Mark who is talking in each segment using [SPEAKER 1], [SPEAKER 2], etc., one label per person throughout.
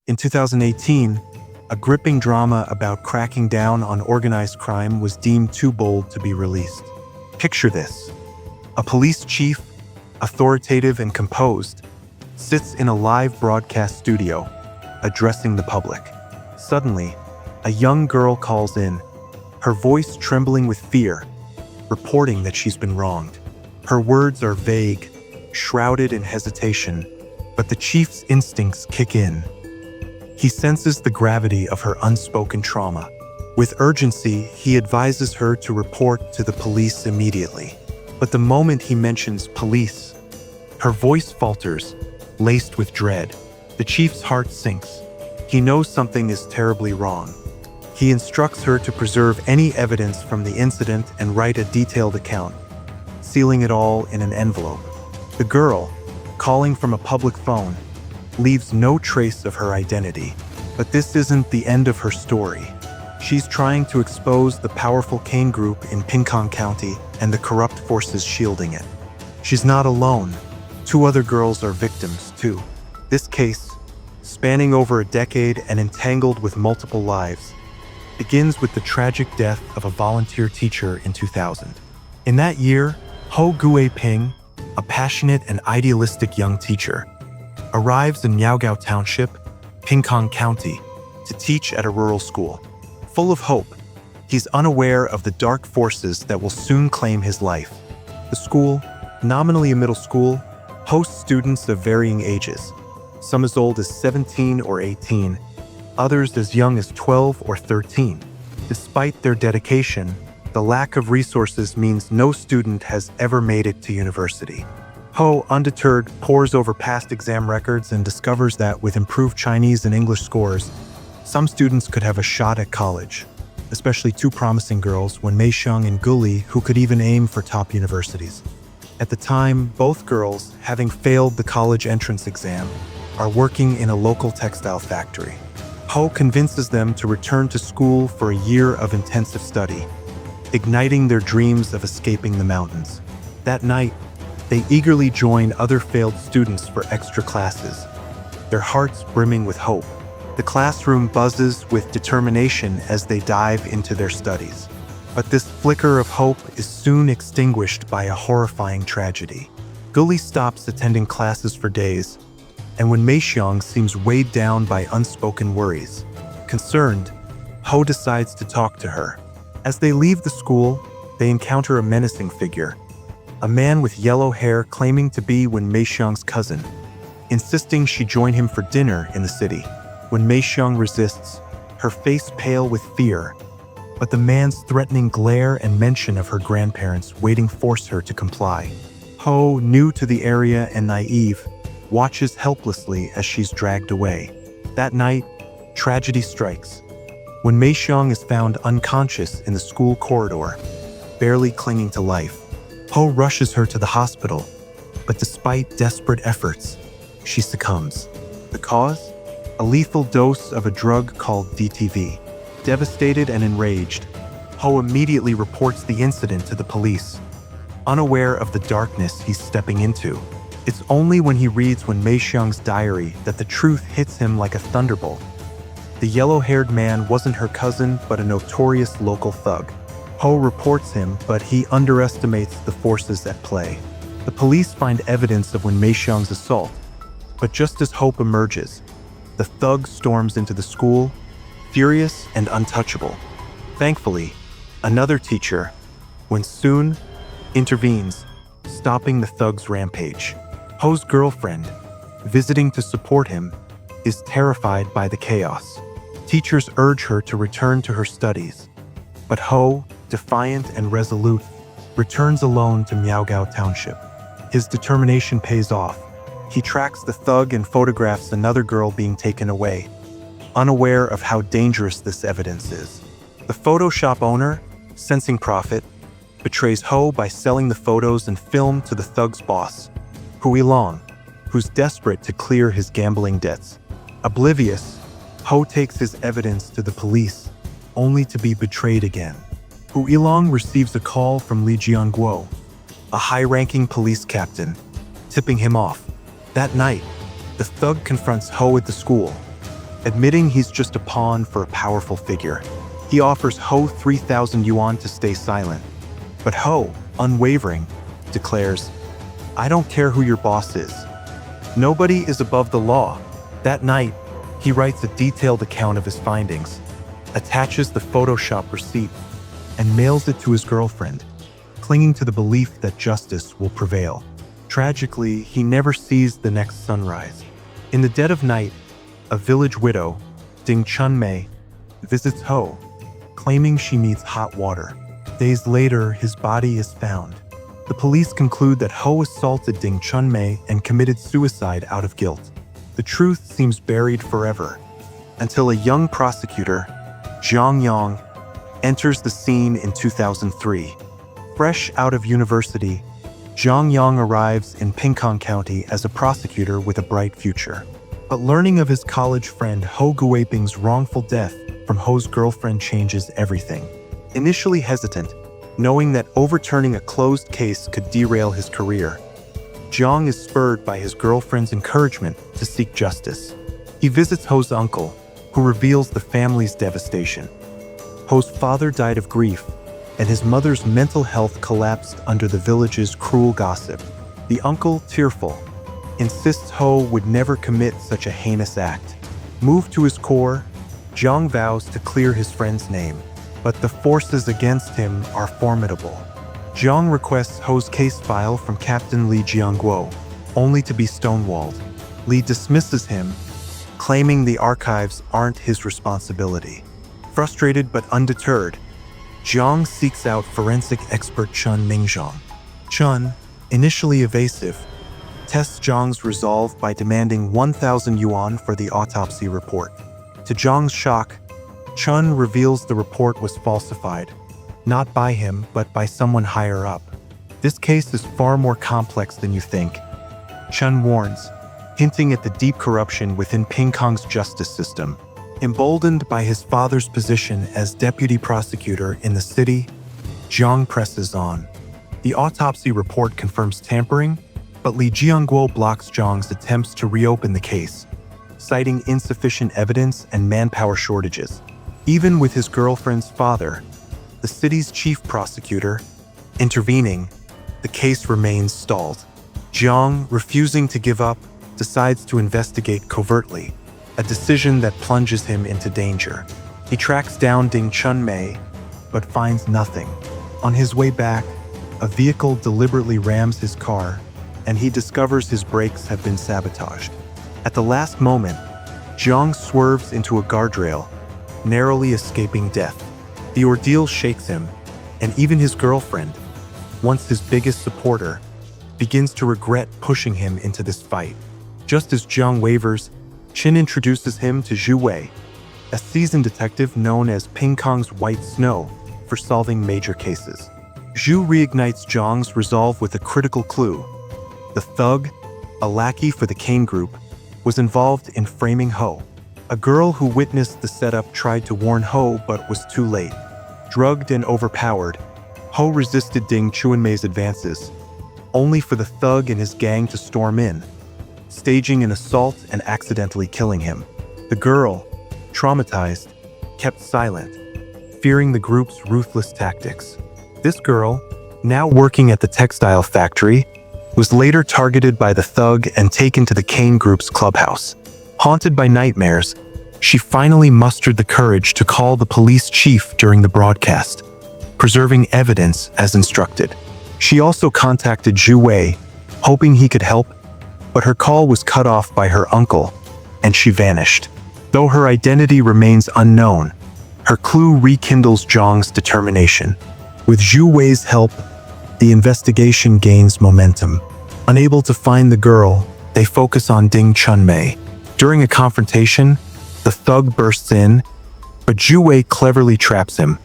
[SPEAKER 1] In 2018, a gripping drama about cracking down on organized crime was deemed too bold to be released. Picture this: a police chief, authoritative and composed, sits in a live broadcast studio, addressing the public. Suddenly, a young girl calls in, her voice trembling with fear, reporting that she's been wronged. Her words are vague, shrouded in hesitation, but the chief's instincts kick in. He senses the gravity of her unspoken trauma. With urgency, he advises her to report to the police immediately. But the moment he mentions police, her voice falters, laced with dread. The chief's heart sinks. He knows something is terribly wrong. He instructs her to preserve any evidence from the incident and write a detailed account, sealing it all in an envelope. The girl, calling from a public phone, leaves no trace of her identity. But this isn't the end of her story. She's trying to expose the powerful Kane Group in Pinkang County and the corrupt forces shielding it. She's not alone. 2 other girls are victims, too. This case, spanning over a decade and entangled with multiple lives, begins with the tragic death of a volunteer teacher in 2000. In that year, Ho Guiping, a passionate and idealistic young teacher, arrives in Miaogao Township, Pinkang County, to teach at a rural school. Full of hope, he's unaware of the dark forces that will soon claim his life. The school, nominally a middle school, hosts students of varying ages, some as old as 17 or 18, others as young as 12 or 13. Despite their dedication, the lack of resources means no student has ever made it to university. Ho, undeterred, pores over past exam records and discovers that with improved Chinese and English scores, some students could have a shot at college, especially 2 promising girls, Wen Meixiang and Guli, who could even aim for top universities. At the time, both girls, having failed the college entrance exam, are working in a local textile factory. Ho convinces them to return to school for a year of intensive study, igniting their dreams of escaping the mountains. That night, they eagerly join other failed students for extra classes, their hearts brimming with hope. The classroom buzzes with determination as they dive into their studies. But this flicker of hope is soon extinguished by a horrifying tragedy. Guli stops attending classes for days, and when Meixiang seems weighed down by unspoken worries. Concerned, Ho decides to talk to her. As they leave the school, they encounter a menacing figure, a man with yellow hair claiming to be Wen Meixiang's cousin, insisting she join him for dinner in the city. When Meixiang resists, her face pale with fear, but the man's threatening glare and mention of her grandparents waiting force her to comply. Ho, new to the area and naive, watches helplessly as she's dragged away. That night, tragedy strikes. When Meixiang is found unconscious in the school corridor, barely clinging to life, Ho rushes her to the hospital, but despite desperate efforts, she succumbs. The cause? A lethal dose of a drug called DTV. Devastated and enraged, Ho immediately reports the incident to the police, unaware of the darkness he's stepping into. It's only when he reads Wen Meixiang's diary that the truth hits him like a thunderbolt. The yellow-haired man wasn't her cousin, but a notorious local thug. Ho reports him, but he underestimates the forces at play. The police find evidence of Wen Meixiang's assault, but just as hope emerges, the thug storms into the school, furious and untouchable. Thankfully, another teacher, Wen Sun, intervenes, stopping the thug's rampage. Ho's girlfriend, visiting to support him, is terrified by the chaos. Teachers urge her to return to her studies, but Ho, defiant and resolute, returns alone to Miaogao Township. His determination pays off. He tracks the thug and photographs another girl being taken away, unaware of how dangerous this evidence is. The photo shop owner, sensing profit, betrays Ho by selling the photos and film to the thug's boss, Hui Long, who's desperate to clear his gambling debts. Oblivious, Ho takes his evidence to the police, only to be betrayed again. Hui Long receives a call from Li Jianguo, a high-ranking police captain, tipping him off. That night, the thug confronts Ho at the school, admitting he's just a pawn for a powerful figure. He offers Ho 3,000 yuan to stay silent. But Ho, unwavering, declares, "I don't care who your boss is. Nobody is above the law." That night, he writes a detailed account of his findings, attaches the Photoshop receipt, and mails it to his girlfriend, clinging to the belief that justice will prevail. Tragically, he never sees the next sunrise. In the dead of night, a village widow, Ding Chunmei, visits Ho, claiming she needs hot water. Days later, his body is found. The police conclude that Ho assaulted Ding Chunmei and committed suicide out of guilt. The truth seems buried forever, until a young prosecutor, Zhang Yang, enters the scene in 2003. Fresh out of university, Zhang Yang arrives in Pingkong County as a prosecutor with a bright future. But learning of his college friend Ho Guiping's wrongful death from Ho's girlfriend changes everything. Initially hesitant, knowing that overturning a closed case could derail his career, Zhang is spurred by his girlfriend's encouragement to seek justice. He visits Ho's uncle, who reveals the family's devastation. Ho's father died of grief, and his mother's mental health collapsed under the village's cruel gossip. The uncle, tearful, insists Ho would never commit such a heinous act. Moved to his core, Zhang vows to clear his friend's name, but the forces against him are formidable. Zhang requests Ho's case file from Captain Li Jiangguo, only to be stonewalled. Li dismisses him, claiming the archives aren't his responsibility. Frustrated but undeterred, Zhang seeks out forensic expert Chun Mingzhong. Chun, initially evasive, tests Zhang's resolve by demanding 1,000 yuan for the autopsy report. To Zhang's shock, Chun reveals the report was falsified, not by him, but by someone higher up. This case is far more complex than you think, Chun warns, hinting at the deep corruption within Pingkong's justice system. Emboldened by his father's position as deputy prosecutor in the city, Zhang presses on. The autopsy report confirms tampering, but Li Jiangguo blocks Zhang's attempts to reopen the case, citing insufficient evidence and manpower shortages. Even with his girlfriend's father, the city's chief prosecutor, intervening, the case remains stalled. Zhang, refusing to give up, decides to investigate covertly, a decision that plunges him into danger. He tracks down Ding Chunmei, but finds nothing. On his way back, a vehicle deliberately rams his car, and he discovers his brakes have been sabotaged. At the last moment, Zhang swerves into a guardrail, narrowly escaping death. The ordeal shakes him, and even his girlfriend, once his biggest supporter, begins to regret pushing him into this fight. Just as Zhang wavers, Qin introduces him to Zhu Wei, a seasoned detective known as Pingkong's White Snow for solving major cases. Zhu reignites Zhang's resolve with a critical clue. The thug, a lackey for the Kane Group, was involved in framing Ho. A girl who witnessed the setup tried to warn Ho but was too late. Drugged and overpowered, Ho resisted Ding Chunmei's advances, only for the thug and his gang to storm in, staging an assault and accidentally killing him. The girl, traumatized, kept silent, fearing the group's ruthless tactics. This girl, now working at the textile factory, was later targeted by the thug and taken to the Kane Group's clubhouse. Haunted by nightmares, she finally mustered the courage to call the police chief during the broadcast, preserving evidence as instructed. She also contacted Zhu Wei, hoping he could help, but her call was cut off by her uncle, and she vanished. Though her identity remains unknown, her clue rekindles Zhang's determination. With Zhu Wei's help, the investigation gains momentum. Unable to find the girl, they focus on Ding Chunmei. During a confrontation, the thug bursts in, but Zhu Wei cleverly traps him,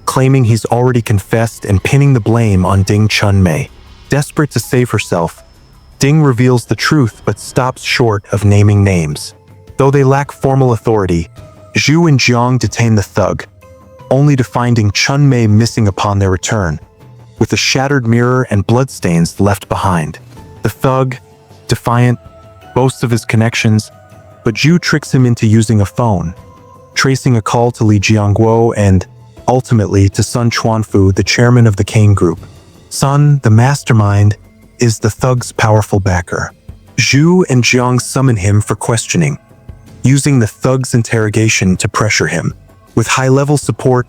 [SPEAKER 1] claiming he's already confessed and pinning the blame on Ding Chunmei. Desperate to save herself, Ding reveals the truth but stops short of naming names. Though they lack formal authority, Zhu and Zhang detain the thug, only to finding Chunmei missing upon their return, with a shattered mirror and bloodstains left behind. The thug, defiant, boasts of his connections, But Zhu tricks him into using a phone, tracing a call to Li Jiangguo and, ultimately, to Sun Chuanfu, the chairman of the Kane Group. Sun, the mastermind, is the thug's powerful backer. Zhu and Jiang summon him for questioning, using the thug's interrogation to pressure him. With high-level support,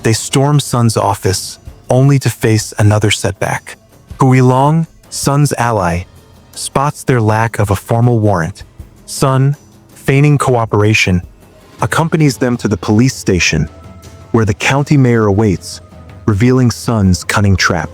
[SPEAKER 1] they storm Sun's office, only to face another setback. Huilong, Sun's ally, spots their lack of a formal warrant. Sun, feigning cooperation, accompanies them to the police station, where the county mayor awaits, revealing Sun's cunning trap.